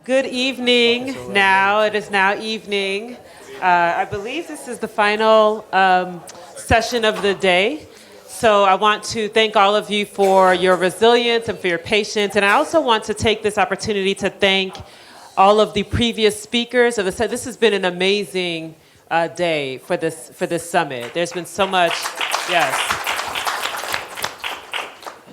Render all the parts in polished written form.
Good evening now. It is now evening. I believe this is the final session of the day. So I want to thank all of you for your resilience and for your patience. And I also want to take this opportunity to thank all of the previous speakers. This has been an amazing day for this summit. There's been so much, yes.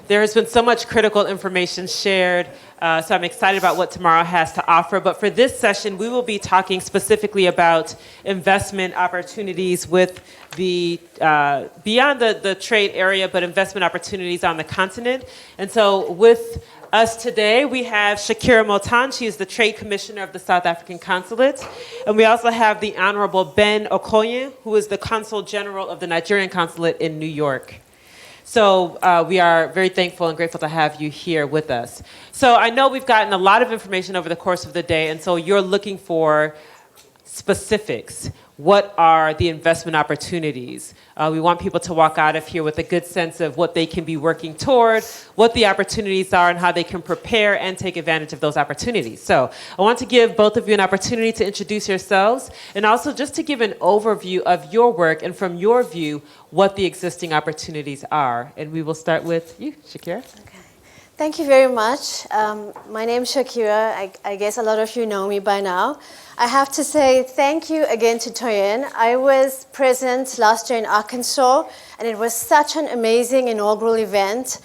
There has been so much critical information shared, so I'm excited about what tomorrow has to offer. But for this session, we will be talking specifically about investment opportunities with the beyond the trade area, but investment opportunities on the continent. And so with us today, we have Shakira Motan. She is the Trade Commissioner of the South African Consulate. And we also have the Honorable Ben Okoye, who is the Consul General of the Nigerian Consulate in New York. So we are very thankful and grateful to have you here with us. So I know we've gotten a lot of information over the course of the day, and so you're looking for specifics. What are the investment opportunities? We want people to walk out of here with a good sense of what they can be working toward, what the opportunities are, and how they can prepare and take advantage of those opportunities. So I want to give both of you an opportunity to introduce yourselves, and also just to give an overview of your work, and from your view, what the existing opportunities are. And we will start with you, Shakira. Okay. Thank you very much. My name is Shakira. I guess a lot of you know me by now. I have to say thank you again to Toyin. I was present last year in Arkansas, and it was such an amazing inaugural event.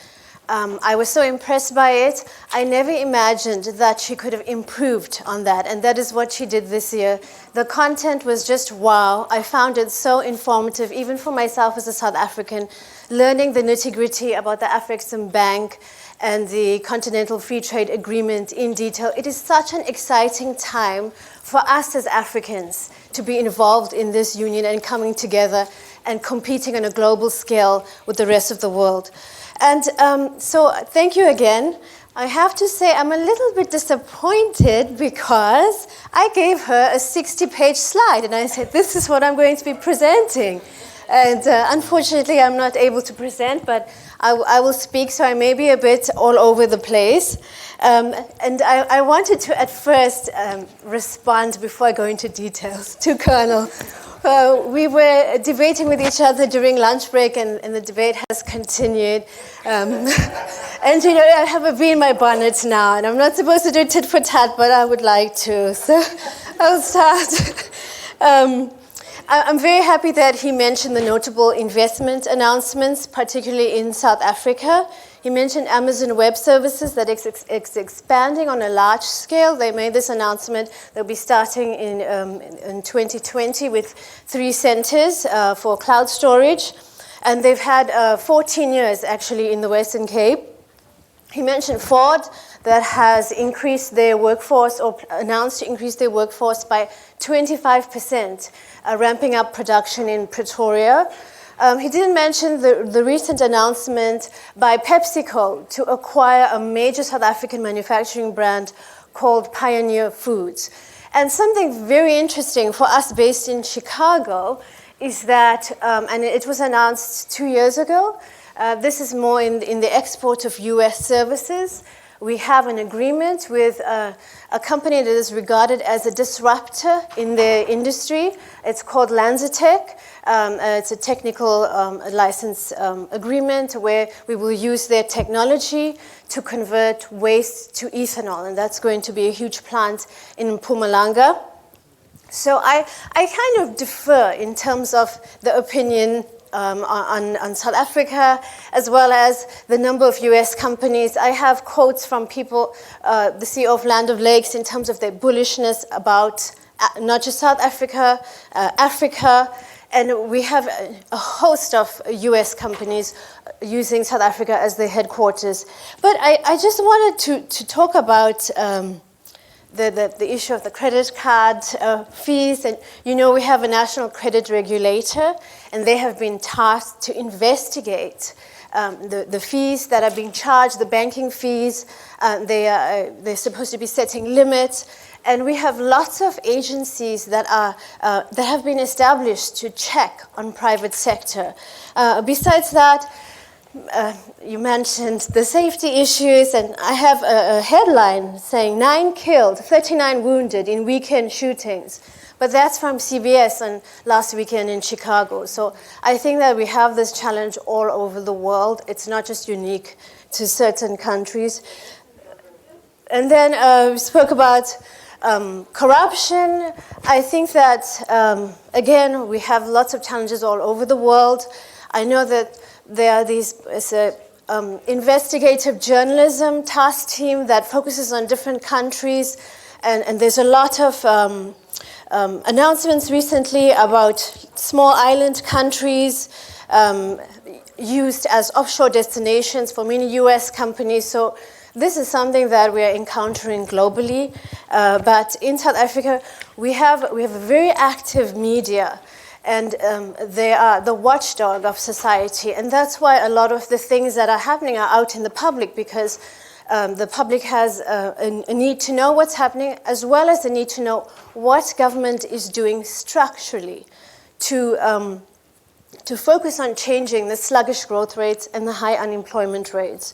I was so impressed by it. I never imagined that she could have improved on that, and that is what she did this year. The content was just wow. I found it so informative, even for myself as a South African, learning the nitty-gritty about the Afrexim Bank and the Continental Free Trade Agreement in detail. It is such an exciting time for us as Africans to be involved in this union and coming together and competing on a global scale with the rest of the world. And so thank you again. I have to say I'm a little bit disappointed because I gave her a 60-page slide and I said, this is what I'm going to be presenting. And unfortunately, I'm not able to present, but I will speak, so I may be a bit all over the place. And I wanted to, at first, respond before I go into details to Colonel. We were debating with each other during lunch break, and the debate has continued. And, you know, I have a bee in my bonnet now, and I'm not supposed to do tit for tat, but I would like to. So I'll start. I'm very happy that he mentioned the notable investment announcements, particularly in South Africa. He mentioned Amazon Web Services that it's expanding on a large scale. They made this announcement. They'll be starting in 2020 with 3 centers for cloud storage. And they've had 14 years, actually, in the Western Cape. He mentioned Ford, that has increased their workforce or announced to increase their workforce by 25%, ramping up production in Pretoria. He didn't mention the recent announcement by PepsiCo to acquire a major South African manufacturing brand called Pioneer Foods. And something very interesting for us based in Chicago is that, and it was announced 2 years ago, this is more in the export of US services. We have an agreement with a company that is regarded as a disruptor in the industry. It's called LanzaTech. It's a technical license agreement where we will use their technology to convert waste to ethanol, and that's going to be a huge plant in Mpumalanga. So I kind of defer in terms of the opinion on South Africa, as well as the number of US companies. I have quotes from people, the CEO of Land of Lakes, in terms of their bullishness about not just South Africa, Africa, and we have a host of US companies using South Africa as their headquarters. But I just wanted to talk about the issue of the credit card fees. And you know, we have a national credit regulator, and they have been tasked to investigate the fees that are being charged, the banking fees. They're supposed to be setting limits. And we have lots of agencies that have been established to check on private sector. Besides that, You mentioned the safety issues, and I have a headline saying 9 killed, 39 wounded in weekend shootings. But that's from CBS and last weekend in Chicago. So I think that we have this challenge all over the world. It's not just unique to certain countries. And then we spoke about corruption. I think that, again, we have lots of challenges all over the world. I know that there are these investigative journalism task team that focuses on different countries, and there's a lot of announcements recently about small island countries used as offshore destinations for many US companies. So this is something that we are encountering globally. But in South Africa, we have a very active media, and they are the watchdog of society. And that's why a lot of the things that are happening are out in the public, because the public has a need to know what's happening, as well as the need to know what government is doing structurally to focus on changing the sluggish growth rates and the high unemployment rates.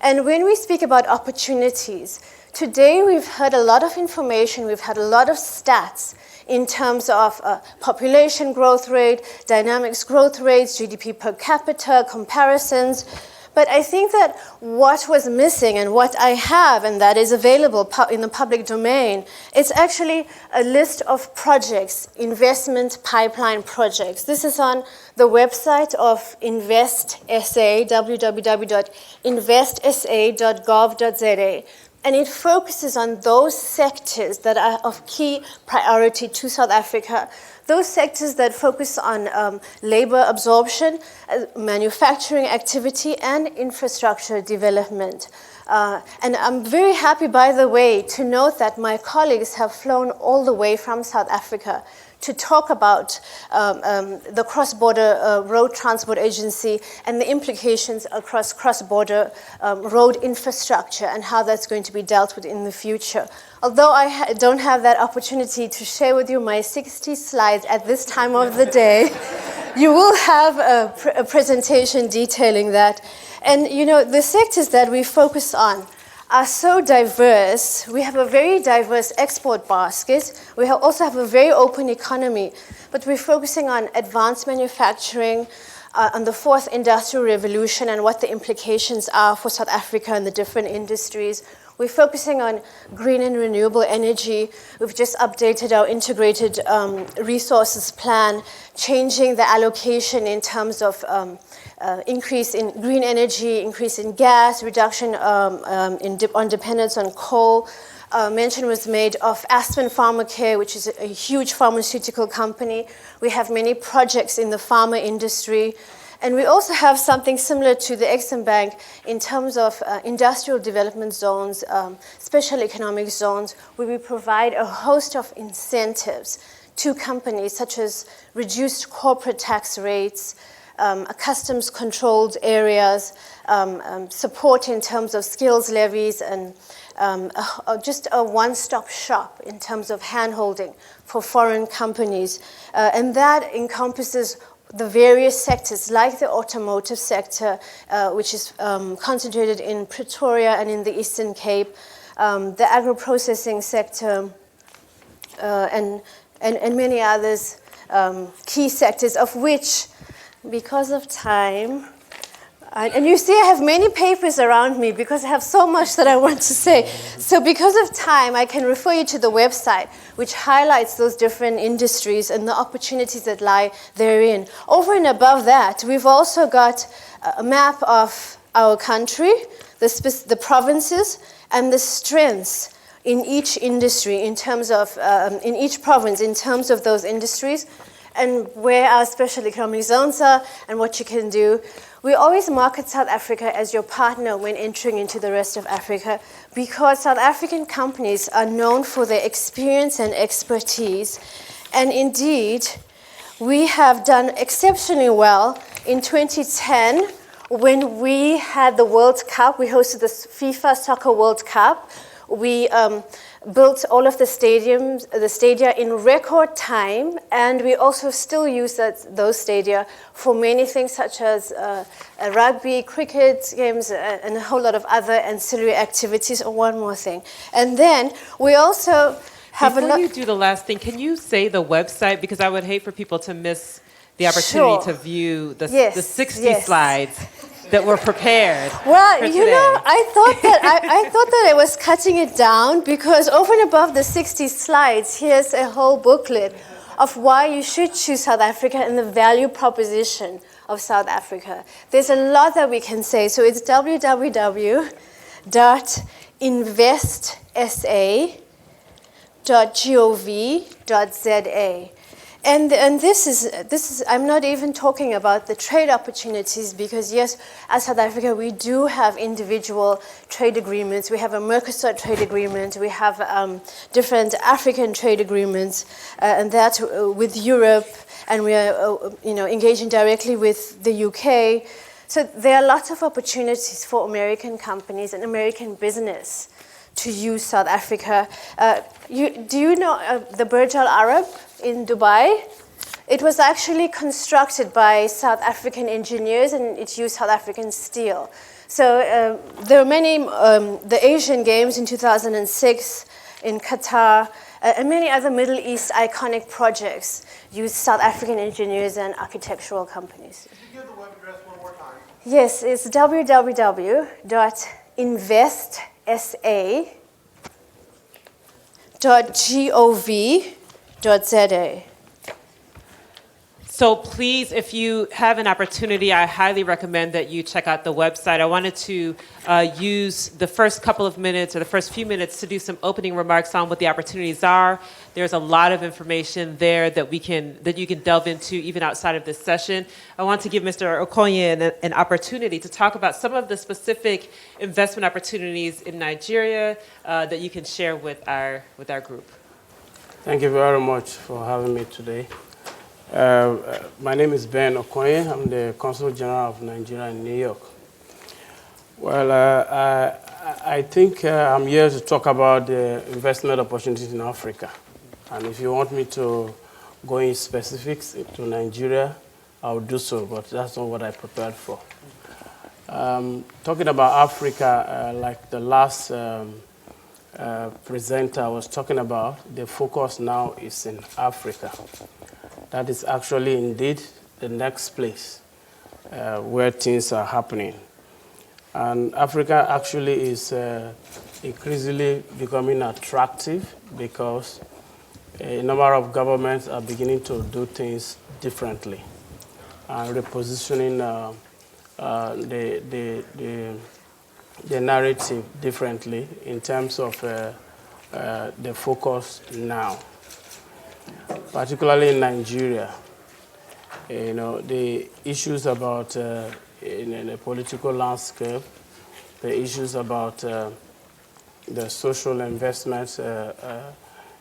And when we speak about opportunities, today we've heard a lot of information, we've had a lot of stats in terms of population growth rate, dynamics growth rates, GDP per capita, comparisons. But I think that what was missing and what I have and that is available in the public domain, it's actually a list of projects, investment pipeline projects. This is on the website of InvestSA, www.investsa.gov.za. And it focuses on those sectors that are of key priority to South Africa. Those sectors that focus on labor absorption, manufacturing activity, and infrastructure development. And I'm very happy, by the way, to note that my colleagues have flown all the way from South Africa to talk about the cross-border road transport agency and the implications across cross-border road infrastructure and how that's going to be dealt with in the future. Although I don't have that opportunity to share with you my 60 slides at this time of the day, you will have a presentation detailing that. And you know, the sectors that we focus on are so diverse. We have a very diverse export basket. We also have a very open economy, but we're focusing on advanced manufacturing, on the fourth industrial revolution and what the implications are for South Africa and the different industries. We're focusing on green and renewable energy. We've just updated our integrated resources plan, changing the allocation in terms of increase in green energy, increase in gas, reduction on dependence on coal. Mention was made of Aspen Pharmacare, which is a huge pharmaceutical company. We have many projects in the pharma industry. And we also have something similar to the Exim Bank in terms of industrial development zones, special economic zones, where we provide a host of incentives to companies, such as reduced corporate tax rates, customs-controlled areas, support in terms of skills levies, and just a one-stop shop in terms of hand-holding for foreign companies. And that encompasses the various sectors, like the automotive sector, which is concentrated in Pretoria and in the Eastern Cape, the agro-processing sector, and many others, key sectors, of which, because of time, and you see I have many papers around me because I have so much that I want to say. So because of time, I can refer you to the website, which highlights those different industries and the opportunities that lie therein. Over and above that, we've also got a map of our country, the provinces, and the strengths in each industry in terms of, in each province, in terms of those industries, and where our special economic zones are and what you can do. We always market South Africa as your partner when entering into the rest of Africa, because South African companies are known for their experience and expertise. And indeed, we have done exceptionally well in 2010 when we had the World Cup. We hosted the FIFA Soccer World Cup. We built all of the stadia in record time, and we also still use those stadia for many things such as rugby, cricket games, and a whole lot of other ancillary activities. Oh, one more thing. And then we also have Before you do the last thing, can you say the website? Because I would hate for people to miss the opportunity to view the 60 slides that were prepared. Well, you know, I thought that I was cutting it down because over and above the 60 slides, here's a whole booklet of why you should choose South Africa and the value proposition of South Africa. There's a lot that we can say. So it's www.investsa.gov.za. And this is I'm not even talking about the trade opportunities because yes, as South Africa we do have individual trade agreements. We have a Mercosur trade agreement. We have different African trade agreements, and that with Europe, and we are engaging directly with the UK. So there are lots of opportunities for American companies and American business to use South Africa. Do you know the Burj Al Arab in Dubai? It was actually constructed by South African engineers and it used South African steel. So there are many, the Asian Games in 2006 in Qatar, and many other Middle East iconic projects use South African engineers and architectural companies. Could you give the web address one more time? Yes, it's www.investsa.gov.za. So please, if you have an opportunity, I highly recommend that you check out the website. I wanted to use the first couple of minutes or the first few minutes to do some opening remarks on what the opportunities are. There's a lot of information there that you can delve into even outside of this session. I want to give Mr. Okoye an opportunity to talk about some of the specific investment opportunities in Nigeria that you can share with our group. Thank you very much for having me today. My name is Ben Okoye. I'm the Consul General of Nigeria in New York. Well, I think I'm here to talk about the investment opportunities in Africa. And if you want me to go in specifics to Nigeria, I'll do so, but that's not what I prepared for. Talking about Africa, like the last presenter was talking about, the focus now is in Africa. That is actually indeed the next place where things are happening. And Africa actually is increasingly becoming attractive because a number of governments are beginning to do things differently and repositioning the narrative differently in terms of the focus now. Particularly in Nigeria, the issues about in the political landscape, the issues about the social investments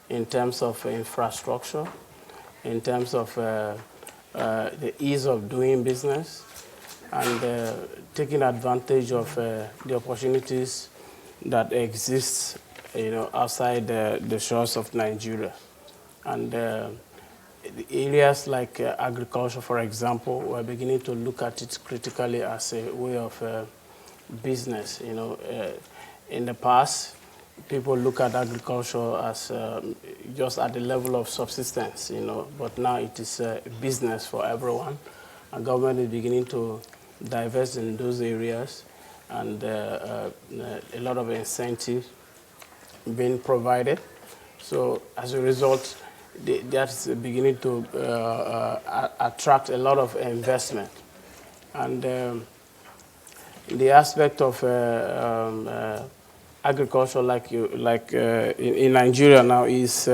in terms of infrastructure, in terms of the ease of doing business, and taking advantage of the opportunities that exist, outside the shores of Nigeria. And the areas like agriculture, for example, we're beginning to look at it critically as a way of business. In the past, people look at agriculture as just at the level of subsistence, but now it is a business for everyone. And government is beginning to divest in those areas, and a lot of incentives being provided. So as a result, that's beginning to attract a lot of investment. And the aspect of agriculture, in Nigeria now, is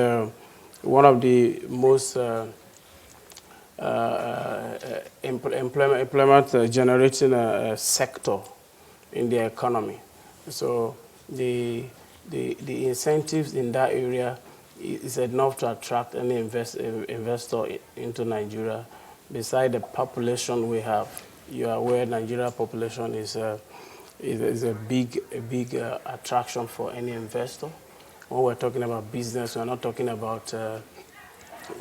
one of the most employment generating sector in the economy. So the incentives in that area is enough to attract any investor into Nigeria. Beside the population we have, you are aware Nigeria population is is a big attraction for any investor. When we're talking about business, we're not talking about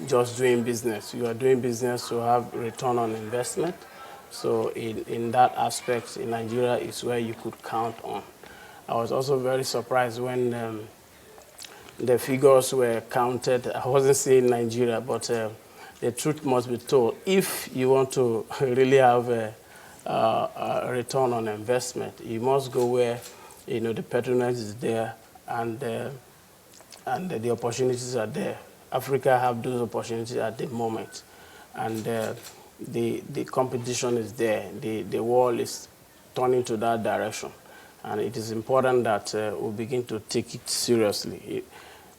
just doing business. You are doing business to have return on investment. So in that aspect, in Nigeria is where you could count on. I was also very surprised when the figures were counted. I wasn't saying Nigeria, but the truth must be told. If you want to really have a return on investment, you must go where the patronage is there and the opportunities are there. Africa have those opportunities at the moment, and the competition is there. The world is turning to that direction, and it is important that we begin to take it seriously.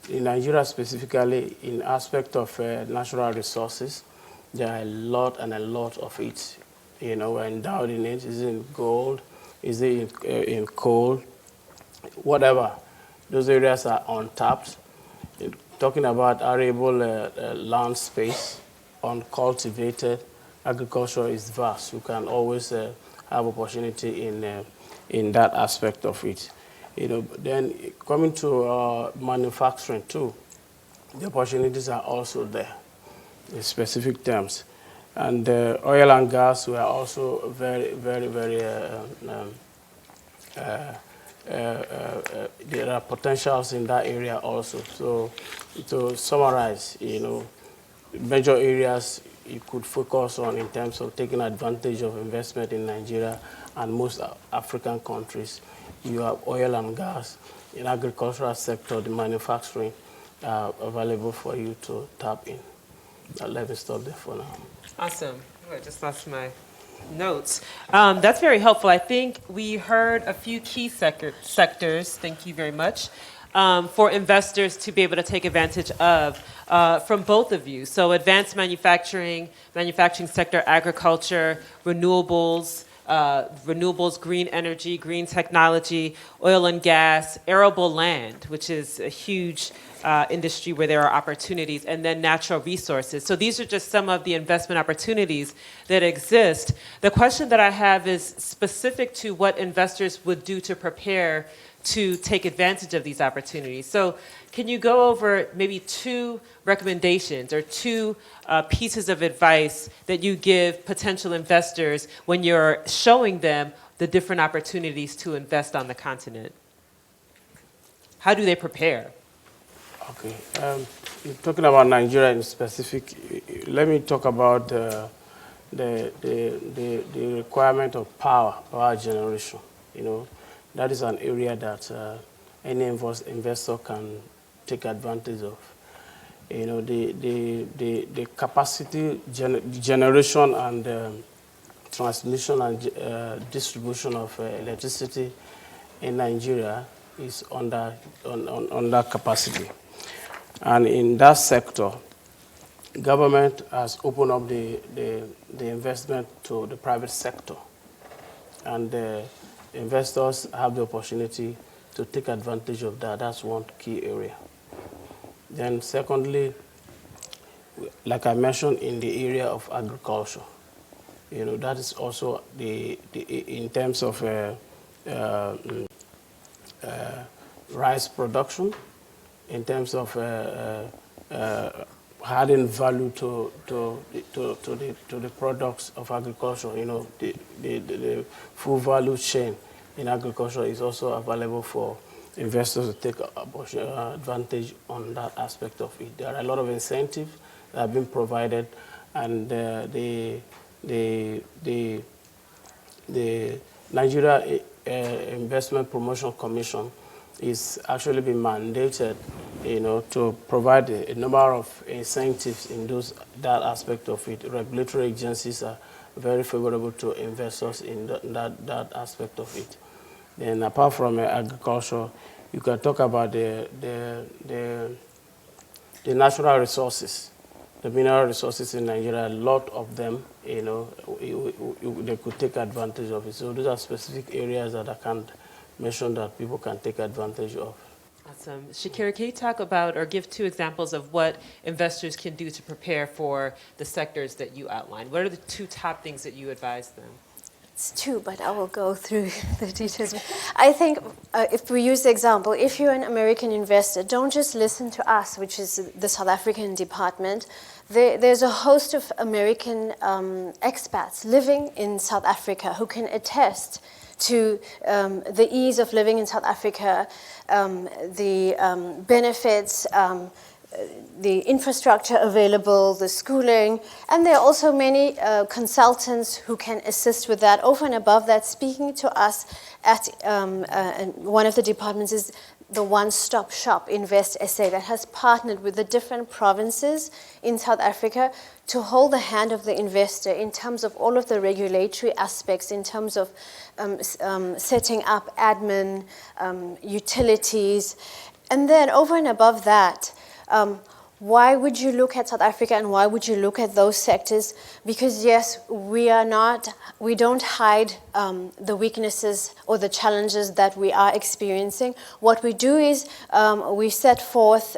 In Nigeria specifically, in aspect of natural resources, there are a lot of it. We're endowed in it. Is it in gold? Is it in coal? Whatever. Those areas are untapped. Talking about arable land space, uncultivated, agriculture is vast. You can always have opportunity in that aspect of it. Then coming to manufacturing too, the opportunities are also there in specific terms. And oil and gas were also very, very, very, there are potentials in that area also. So to summarize, major areas you could focus on in terms of taking advantage of investment in Nigeria and most African countries. You have oil and gas, in agricultural sector, the manufacturing available for you to tap in. Let me stop there for now. Awesome. Oh, I just lost my notes. That's very helpful. I think we heard a few key sectors, thank you very much, for investors to be able to take advantage of from both of you. So advanced manufacturing sector, agriculture, renewables, green energy, green technology, oil and gas, arable land, which is a huge industry where there are opportunities, and then natural resources. So these are just some of the investment opportunities that exist. The question that I have is specific to what investors would do to prepare to take advantage of these opportunities. So can you go over maybe 2 recommendations or 2 pieces of advice that you give potential investors when you're showing them the different opportunities to invest on the continent? How do they prepare? Okay. You're talking about Nigeria in specific. Let me talk about the requirement of power generation. That is an area that any investor can take advantage of. The capacity generation and transmission and distribution of electricity in Nigeria is under capacity. And in that sector, government has opened up the investment to the private sector. And investors have the opportunity to take advantage of that. That's one key area. Then secondly, like I mentioned, in the area of agriculture, that is also in terms of rice production, in terms of adding value to the products of agriculture. The full value chain in agriculture is also available for investors to take advantage on that aspect of it. There are a lot of incentives that have been provided, and the Nigeria Investment Promotion Commission is actually been mandated, to provide a number of incentives in that aspect of it. Regulatory agencies are very favorable to investors in that aspect of it. Then apart from agriculture, you can talk about the natural resources, the mineral resources in Nigeria. A lot of them, they could take advantage of it. So those are specific areas that I can't mention that people can take advantage of. Awesome. Shakira, can you talk about or give 2 examples of what investors can do to prepare for the sectors that you outlined? What are the 2 top things that you advise them? It's two, but I will go through the details. I think if we use the example, if you're an American investor, don't just listen to us, which is the South African department. There's a host of American expats living in South Africa who can attest to the ease of living in South Africa, the benefits, the infrastructure available, the schooling, and there are also many consultants who can assist with that. Over and above that, speaking to us at one of the departments is the one-stop shop, Invest SA, that has partnered with the different provinces in South Africa to hold the hand of the investor in terms of all of the regulatory aspects, in terms of setting up admin, utilities. And then over and above that, why would you look at South Africa and why would you look at those sectors? Because yes, we don't hide the weaknesses or the challenges that we are experiencing. What we do is we set forth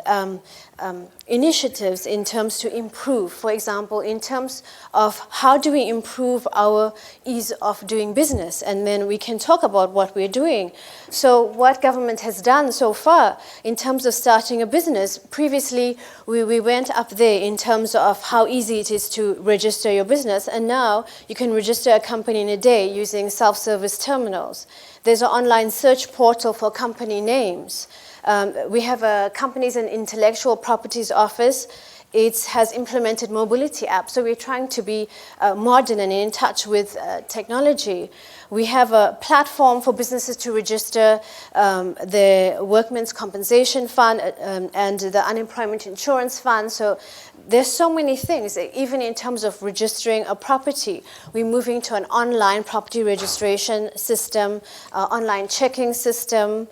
initiatives in terms to improve. For example, in terms of how do we improve our ease of doing business, and then we can talk about what we're doing. So what government has done so far in terms of starting a business, previously we went up there in terms of how easy it is to register your business, and now you can register a company in a day using self-service terminals. There's an online search portal for company names. We have a Companies and Intellectual Properties Office. It has implemented mobility apps, so we're trying to be modern and in touch with technology. We have a platform for businesses to register the Workmen's Compensation Fund and the Unemployment Insurance Fund. So there's so many things, even in terms of registering a property. We're moving to an online property registration system, online checking system.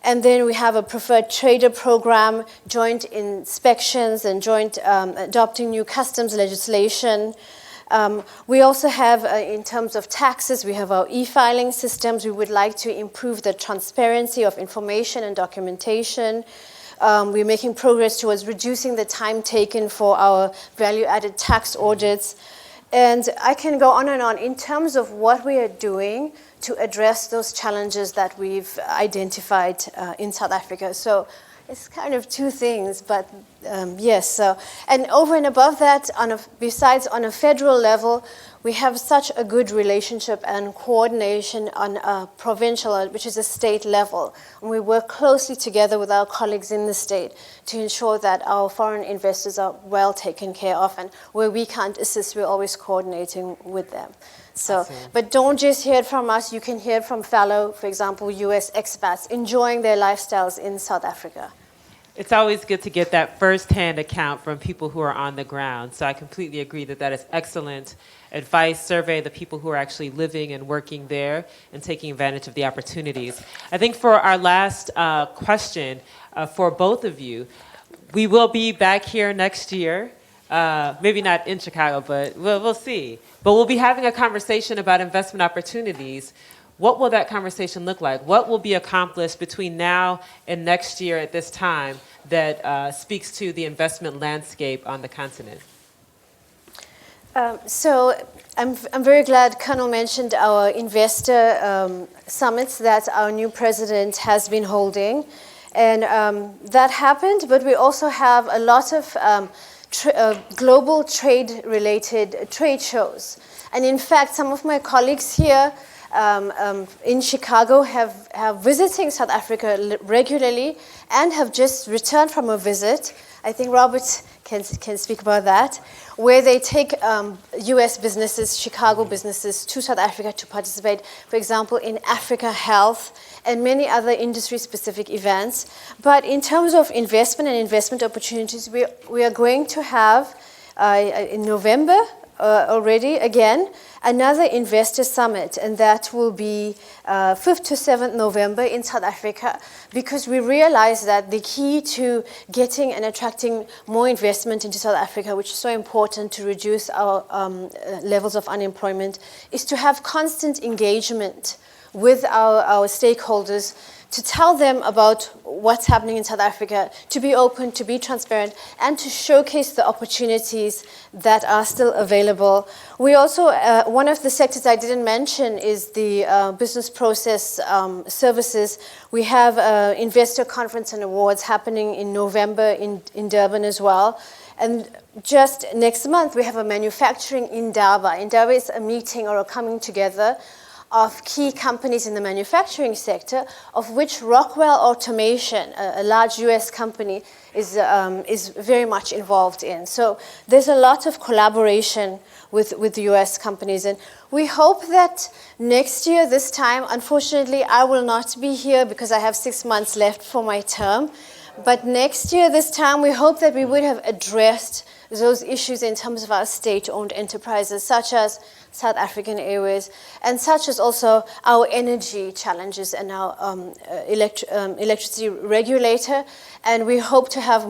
And then we have a preferred trader program, joint inspections and joint adopting new customs legislation. We also have, in terms of taxes, we have our e-filing systems. We would like to improve the transparency of information and documentation. We're making progress towards reducing the time taken for our value-added tax audits. And I can go on and on in terms of what we are doing to address those challenges that we've identified in South Africa. So it's kind of two things, but yes. So, and over and above that, besides on a federal level, we have such a good relationship and coordination on a provincial, which is a state level. And we work closely together with our colleagues in the state to ensure that our foreign investors are well taken care of. And where we can't assist, we're always coordinating with them. So, but don't just hear it from us. You can hear it from fellow, for example, US expats enjoying their lifestyles in South Africa. It's always good to get that firsthand account from people who are on the ground. So I completely agree that that is excellent advice. Survey the people who are actually living and working there and taking advantage of the opportunities. I think for our last question for both of you, we will be back here next year. Maybe not in Chicago, but we'll see. But we'll be having a conversation about investment opportunities. What will that conversation look like? What will be accomplished between now and next year at this time that speaks to the investment landscape on the continent? So I'm very glad Colonel mentioned our investor summits that our new president has been holding. And that happened, but we also have a lot of global trade-related trade shows. And in fact, some of my colleagues here in Chicago have visiting South Africa regularly and have just returned from a visit. I think Robert can speak about that, where they take US businesses, Chicago businesses to South Africa to participate, for example, in Africa Health and many other industry-specific events. But in terms of investment and investment opportunities, we are going to have in November already, again, another investor summit, and that will be 5th to 7th November in South Africa, because we realize that the key to getting and attracting more investment into South Africa, which is so important to reduce our levels of unemployment, is to have constant engagement with our stakeholders to tell them about what's happening in South Africa, to be open, to be transparent, and to showcase the opportunities that are still available. We also, one of the sectors I didn't mention is the business process services. We have an investor conference and awards happening in November in Durban as well. And just next month, we have a manufacturing Indaba. Indaba is a meeting or a coming together of key companies in the manufacturing sector, of which Rockwell Automation, a large US company, is very much involved in. So there's a lot of collaboration with the US companies. And we hope that next year, this time, unfortunately, I will not be here because I have 6 months left for my term. But next year, this time, we hope that we would have addressed those issues in terms of our state-owned enterprises, such as South African Airways, and such as also our energy challenges and our electricity regulator. And we hope to have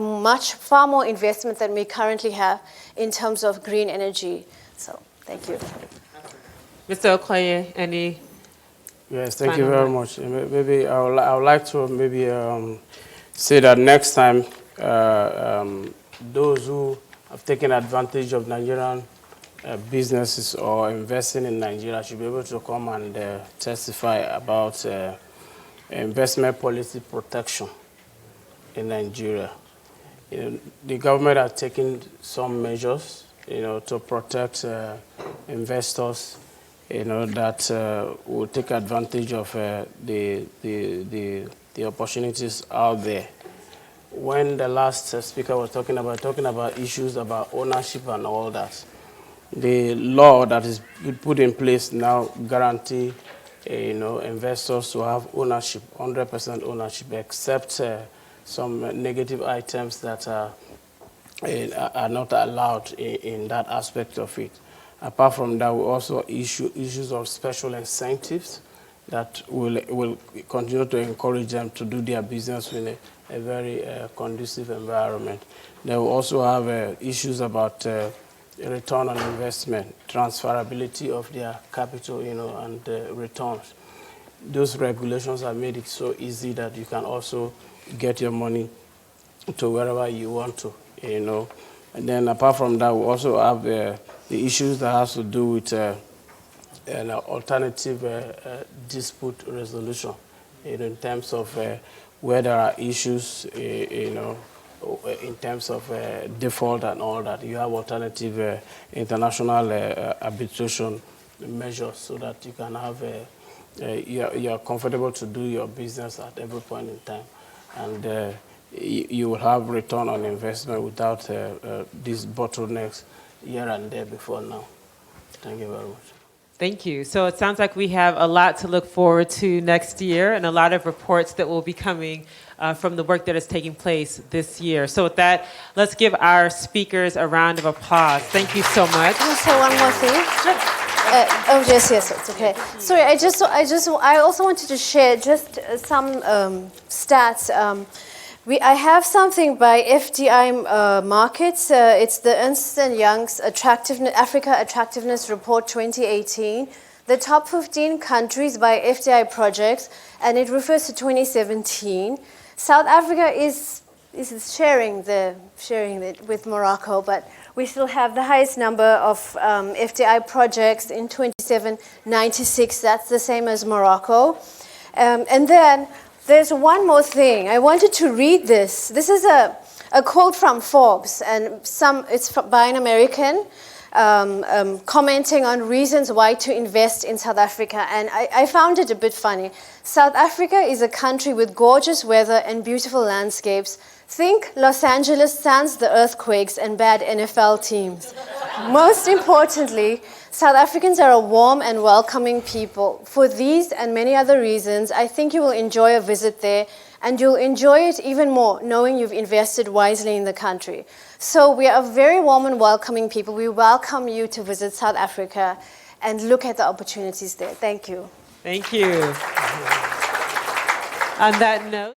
far more investment than we currently have in terms of green energy. So, thank you. Mr. Okoye, any? Yes, thank you very much. Maybe I would like to say that next time, those who have taken advantage of Nigerian businesses or investing in Nigeria should be able to come and testify about investment policy protection in Nigeria. The government has taken some measures, to protect investors, that will take advantage of the opportunities out there. When the last speaker was talking about issues about ownership and all that, the law that is put in place now guarantee, investors to have ownership, 100% ownership, except some negative items that are not allowed in that aspect of it. Apart from that, we also issue issues of special incentives that will continue to encourage them to do their business in a very conducive environment. They will also have issues about return on investment, transferability of their capital, and returns. Those regulations have made it so easy that you can also get your money to wherever you want to, And then apart from that, we also have the issues that has to do with an alternative dispute resolution, in terms of where there are issues, in terms of default and all that. You have alternative international arbitration measures so that you can have you're comfortable to do your business at every point in time, and you will have return on investment without these bottlenecks here and there before now. Thank you very much. Thank you. So it sounds like we have a lot to look forward to next year and a lot of reports that will be coming from the work that is taking place this year. So with that, let's give our speakers a round of applause. Thank you so much. Can I say one more thing? Yes, it's okay. Sorry, I also wanted to share just some stats. I have something by FDI Markets. It's the Ernst & Young's Africa Attractiveness Report 2018. The top 15 countries by FDI projects, and it refers to 2017. South Africa is sharing it with Morocco, but we still have the highest number of FDI projects in 2796. That's the same as Morocco. And then there's one more thing. I wanted to read this. This is a quote from Forbes, and it's by an American commenting on reasons why to invest in South Africa. And I found it a bit funny. South Africa is a country with gorgeous weather and beautiful landscapes. Think Los Angeles sans the earthquakes and bad NFL teams. Most importantly, South Africans are a warm and welcoming people. For these and many other reasons, I think you will enjoy a visit there, and you'll enjoy it even more knowing you've invested wisely in the country. So we are a very warm and welcoming people. We welcome you to visit South Africa and look at the opportunities there. Thank you. Thank you. On that note.